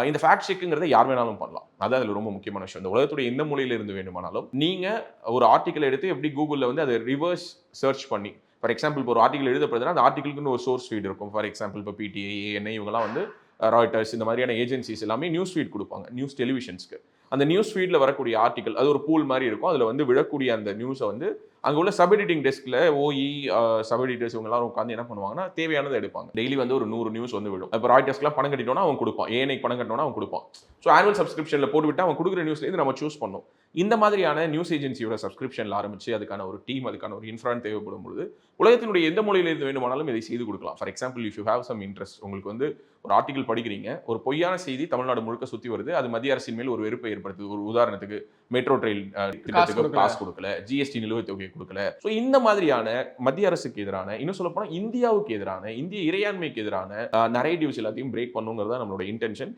இந்த ஃபேக்ட் செக்குங்கிறத யார் வேணாலும் பண்ணலாம். அது அதில் ரொம்ப முக்கியமான விஷயம். இந்த உலகத்துடைய எந்த மூலையில இருந்து வேண்டுமானாலும் நீங்க ஒரு ஆர்டிக்கல் எடுத்து எப்படி கூகுளில் வந்து அதை ரிவர்ஸ் சர்ச் பண்ணி, ஃபார் எக்ஸாம்பிள் இப்போ ஒரு ஆர்டிகல் எழுதப்படுதுன்னா அந்த ஆர்டிகளுக்குன்னு ஒரு சோர்ஸ் ஃபீட் இருக்கும். ஃபார் எக்ஸாம்பிள் இப்போ பிடிஐ, ஏஎன்ஐ இவங்கலாம் வந்து ராய்டர்ஸ் இந்த மாதிரியான ஏஜென்சிஸ் எல்லாமே நியூஸ் ஃபீட் கொடுப்பாங்க நியூஸ் டெலிவிஷன்ஸ்க்கு. அந்த நியூஸ் ஃபீட்ல வரக்கூடிய ஆர்டிகல் அது ஒரு பூல் மாதிரி இருக்கும். அதில் வந்து விழக்கூடிய அந்த நியூஸை வந்து அங்கே உள்ள சப் எடிட்டிங் டெஸ்க்ல ஓஇ சப் எடிட்டர்ஸ் இவங்க எல்லாரும் உட்காந்து என்ன பண்ணுவாங்கன்னா தேவையானதை எடுப்பாங்க. டெய்லி வந்து ஒரு 100 நியூஸ் வந்து விடும். இப்போ ராய்டர்ஸ்க்குலாம் பணம் கட்டிட்டோம்னா அவன் கொடுப்பான், ஏஎன்ஐ பணம் கட்டணும்னா அவன் கொடுப்பான். ஸோ ஆனுவல் சப்ஸ்கிரிப்ஷனில் போட்டுவிட்டு அவன் கொடுக்குற நியூஸ்லேருந்து நம்ம சூஸ் பண்ணணும். இந்த மாதிரியான நியூஸ் ஏஜென்சியோட சப்ஸ்கிரிப்ஷனில் ஆரம்பிச்சு அதுக்கான ஒரு டீம், அதுக்கான ஒரு இன்ஃப்ரான் தேவைப்படும் பொழுது உலகத்தினுடைய எந்த மொழியிலிருந்து வேண்டுமானாலும் இதை செய்து கொடுக்கலாம். For example if you have some interest, உங்களுக்கு வந்து ஒரு ஆர்டிகல் படிக்கிறீங்க, ஒரு பொய்யான செய்தி தமிழ்நாடு முழுக்க சுற்றி வருது, அது மத்திய அரசின் மேல் ஒரு வெறுப்பை ஏற்படுத்துது. ஒரு உதாரணத்துக்கு மெட்ரோ ரயில் திட்டத்துக்கு காசு கொடுக்கல, ஜிஎஸ்டி நிலுவைத் தொகையை கொடுக்கல. ஸோ இந்த மாதிரியான மத்திய அரசுக்கு எதிரான, இன்னும் சொல்ல போனால் இந்தியாவுக்கு எதிரான, இந்திய இறையாண்மைக்கு எதிரான நரேட்டிவ்ஸ் எல்லாத்தையும் பிரேக் பண்ணுங்கிறதா நம்மளோட இன்டென்ஷன்.